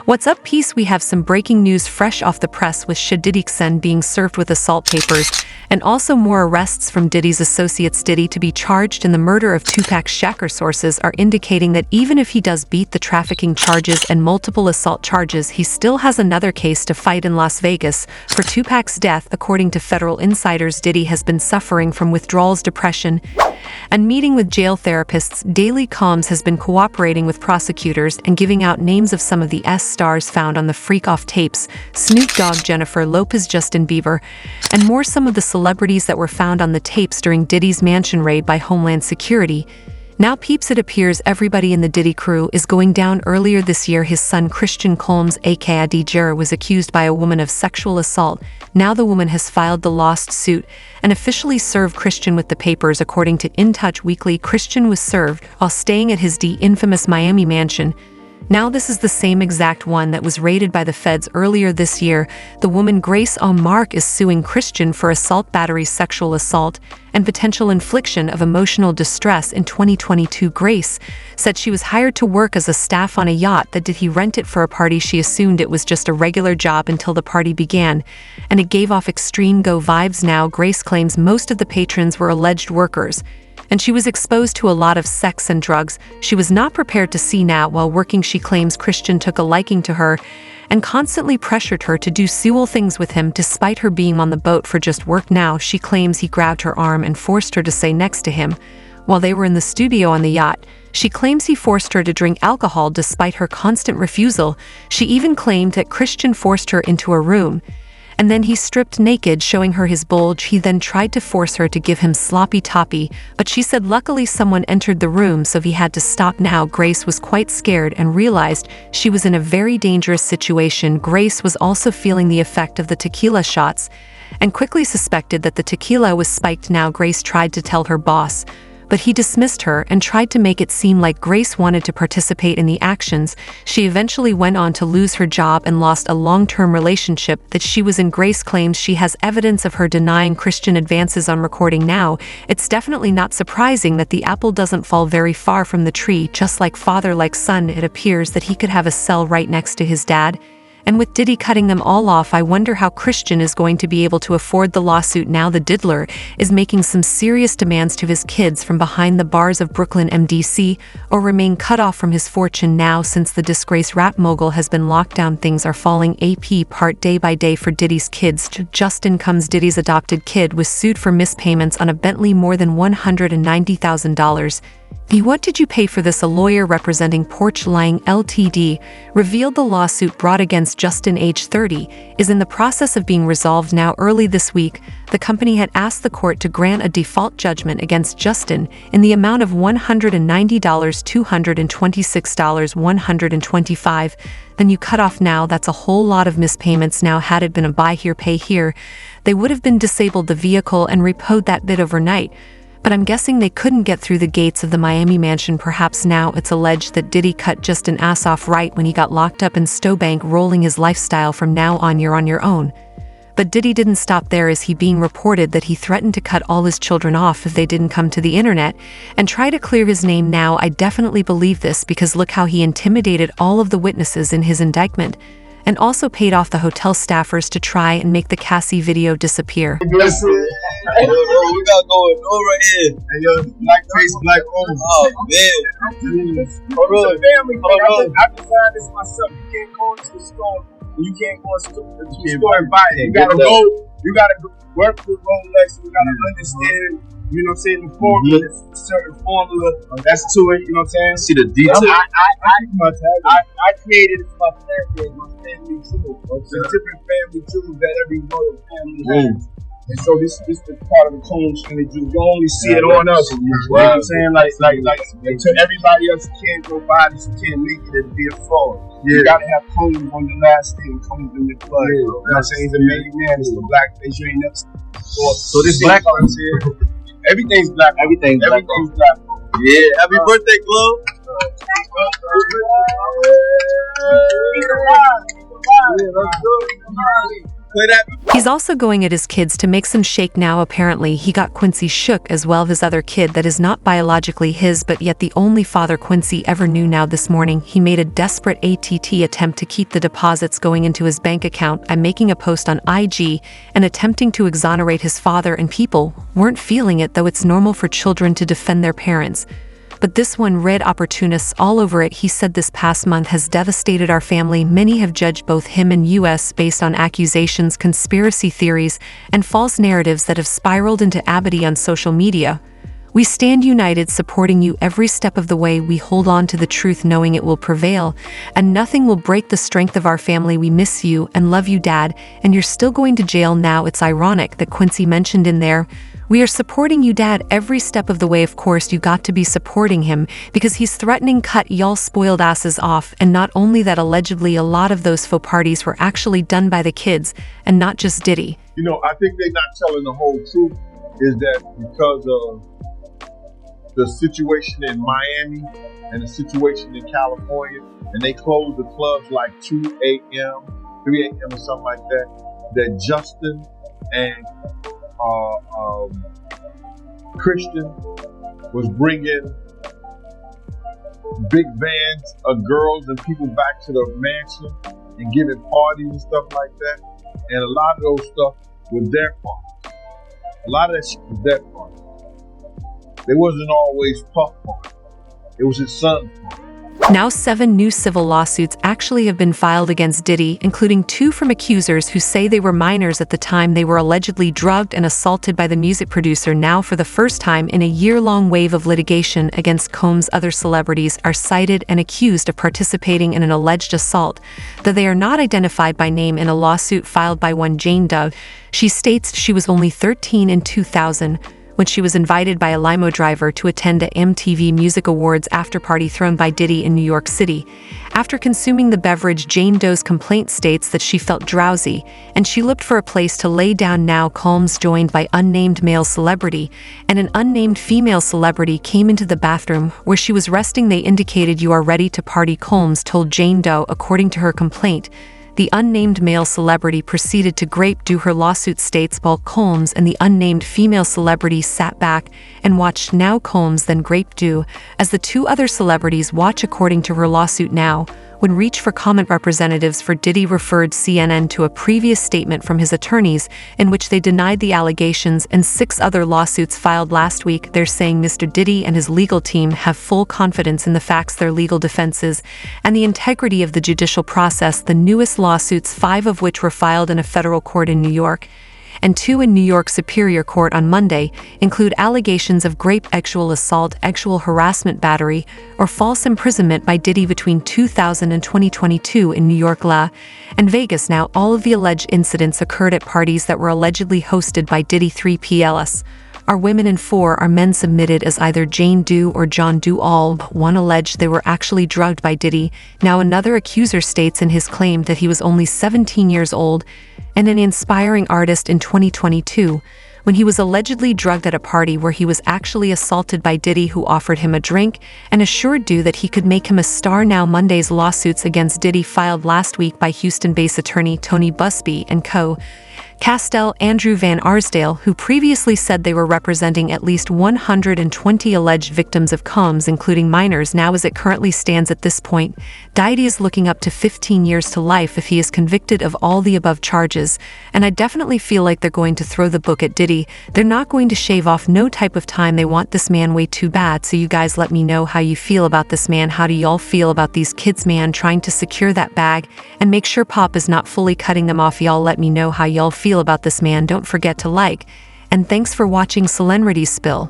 What's up, peace? We have some breaking news fresh off the press with Diddy being served with assault papers, and also more arrests from Diddy's associates. Diddy to be charged in the murder of Tupac Shakur. Sources are indicating that even if he does beat the trafficking charges and multiple assault charges, he still has another case to fight in Las Vegas for Tupac's death. According to federal insiders, Diddy has been suffering from withdrawals, depression, and meeting with jail therapists. Daily Combs has been cooperating with prosecutors and giving out names of some of the stars found on the freak-off tapes: Snoop Dogg, Jennifer Lopez, Justin Bieber, and more. Some of the celebrities that were found on the tapes during Diddy's mansion raid by Homeland Security. Now peeps, it appears everybody in the Diddy crew is going down. Earlier this year, his son Christian Combs, aka DJ, was accused by a woman of sexual assault. Now the woman has filed the lawsuit and officially served Christian with the papers. According to In Touch Weekly, Christian was served while staying at his infamous Miami mansion. Now this is the same exact one that was raided by the feds earlier this year. The woman Grace Mark is suing Christian for assault, battery, sexual assault, and potential infliction of emotional distress. In 2022, Grace said she was hired to work as a staff on a yacht that he rented for a party. She assumed it was just a regular job until the party began, and it gave off extreme go vibes. Now Grace claims most of the patrons were alleged workers, and she was exposed to a lot of sex and drugs she was not prepared to see. Now, while working, she claims Christian took a liking to her and constantly pressured her to do sexual things with him despite her being on the boat for just work. Now she claims he grabbed her arm and forced her to stay next to him while they were in the studio on the yacht. She claims he forced her to drink alcohol despite her constant refusal. She even claimed that Christian forced her into a room, and then he stripped naked, showing her his bulge. He then tried to force her to give him sloppy toppy, but she said luckily someone entered the room, so he had to stop. Now Grace was quite scared and realized she was in a very dangerous situation. Grace was also feeling the effect of the tequila shots and quickly suspected that the tequila was spiked. Now Grace tried to tell her boss, but he dismissed her and tried to make it seem like Grace wanted to participate in the actions. She eventually went on to lose her job and lost a long-term relationship that she was in. Grace claims she has evidence of her denying Christian advances on recording. Now, it's definitely not surprising that the apple doesn't fall very far from the tree. Just like father, like son, it appears that he could have a cell right next to his dad. And with Diddy cutting them all off, I wonder how Christian is going to be able to afford the lawsuit. Now the diddler is making some serious demands to his kids from behind the bars of Brooklyn MDC, or remain cut off from his fortune. Now, since the disgraced rap mogul has been locked down, things are falling apart day by day for Diddy's kids. Justin Combs, Diddy's adopted kid, was sued for mispayments on a Bentley, more than $190,000. What did you pay for this? A lawyer representing Porch Lying Ltd. revealed the lawsuit brought against Justin, age 30, is in the process of being resolved. Now, early this week, the company had asked the court to grant a default judgment against Justin in the amount of $190, $226, $125. Then you cut off. Now that's a whole lot of mispayments. Now, had it been a buy here, pay here, they would have been disabled the vehicle and repoed that bit overnight. But I'm guessing they couldn't get through the gates of the Miami mansion. Perhaps now it's alleged that Diddy cut just an ass off right when he got locked up in Stowbank, rolling his lifestyle from now on you're on your own. But Diddy didn't stop there, as he being reported that he threatened to cut all his children off if they didn't come to the internet and try to clear his name. Now, I definitely believe this, because look how he intimidated all of the witnesses in his indictment, and also paid off the hotel staffers to try and make the Cassie video disappear. Hey, yo, we got going on right here. Hey, yo, black face, black woman. Oh, man. Hold on. I designed this myself. You can't go into the store. You can't go into the store and buy it. You gotta go. You gotta work with Rolex. You gotta understand, you know what I'm saying, the formula, certain formula. That's to it, you know what I'm saying? See the detail. I created it for my family and my family too. So different family too that every royal family has. And so this is part of the tone that you only see it on us. You know what I'm saying? Like to everybody else, you can't go buy this, you can't make it, it'd be a fraud. Yeah. You gotta have Combs on the last thing, Combs in your blood. You know what I'm saying? He's a made man, it's the black face you ain't never seen before. So this black comes here. Everything's black. Everything's black. Yeah, happy birthday, Glow. Play that. He's also going at his kids to make some shake now. Apparently, he got Quincy shook as well, his other kid that is not biologically his, but yet the only father Quincy ever knew. Now this morning, he made a desperate attempt to keep the deposits going into his bank account. I'm making a post on IG and attempting to exonerate his father, and people weren't feeling it, though it's normal for children to defend their parents. But this one read opportunists all over it. He said this past month has devastated our family. Many have judged both him and US based on accusations, conspiracy theories, and false narratives that have spiraled into abity on social media. We stand united, supporting you every step of the way. We hold on to the truth, knowing it will prevail, and nothing will break the strength of our family. We miss you and love you, Dad, and you're still going to jail now. It's ironic that Quincy mentioned in there, we are supporting you, Dad, every step of the way. Of course, you got to be supporting him because he's threatening cut y'all spoiled asses off. And not only that, allegedly a lot of those faux parties were actually done by the kids and not just Diddy. You know, I think they're not telling the whole truth, is that because of the situation in Miami and the situation in California, and they closed the clubs like 2 a.m., 3 a.m. or something like that Justin and Christian was bringing big vans of girls and people back to the mansion and giving parties and stuff like that. And a lot of those stuff was their fault. A lot of that shit was their fault. It wasn't always Puff's fault. It was his son's fault. Now 7 new civil lawsuits actually have been filed against Diddy, including 2 from accusers who say they were minors at the time they were allegedly drugged and assaulted by the music producer. Now, for the first time in a year-long wave of litigation against Combs, other celebrities are cited and accused of participating in an alleged assault, though they are not identified by name in a lawsuit filed by one Jane Doe. She states she was only 13 in 2000, when she was invited by a limo driver to attend a MTV Music Awards after-party thrown by Diddy in New York City. After consuming the beverage, Jane Doe's complaint states that she felt drowsy, and she looked for a place to lay down. Now Combs, joined by unnamed male celebrity and an unnamed female celebrity, came into the bathroom where she was resting. They indicated, "You are ready to party," Combs told Jane Doe, according to her complaint. The unnamed male celebrity proceeded to grape do. Her lawsuit states while Combs and the unnamed female celebrity sat back and watched. Now Combs then grape do as the 2 other celebrities watch, according to her lawsuit. Now, when reached for comment, representatives for Diddy referred CNN to a previous statement from his attorneys in which they denied the allegations, and 6 other lawsuits filed last week. They're saying Mr. Diddy and his legal team have full confidence in the facts, their legal defenses, and the integrity of the judicial process. The newest lawsuits, 5 of which were filed in a federal court in New York and 2 in New York Superior Court on Monday, include allegations of rape, sexual assault, sexual harassment, battery, or false imprisonment by Diddy between 2000 and 2022 in New York, La, and Vegas. Now, all of the alleged incidents occurred at parties that were allegedly hosted by Diddy. 3 PLS are women and 4 are men, submitted as either Jane Doe or John Doe. All but 1 alleged they were actually drugged by Diddy. Now, another accuser states in his claim that he was only 17 years old and an inspiring artist in 2022, when he was allegedly drugged at a party where he was actually assaulted by Diddy, who offered him a drink and assured Doe that he could make him a star. Now, Monday's lawsuits against Diddy, filed last week by Houston-based attorney Tony Busby and co. Castell Andrew Van Arsdale, who previously said they were representing at least 120 alleged victims of Combs, including minors. Now, as it currently stands at this point, Diddy is looking up to 15 years to life if he is convicted of all the above charges, and I definitely feel like they're going to throw the book at Diddy. They're not going to shave off no type of time. They want this man way too bad. So you guys let me know how you feel about this man. How do y'all feel about these kids, man, trying to secure that bag and make sure Pop is not fully cutting them off? Y'all let me know how y'all feel about this man. Don't forget to like, and thanks for watching Celebrities Spill.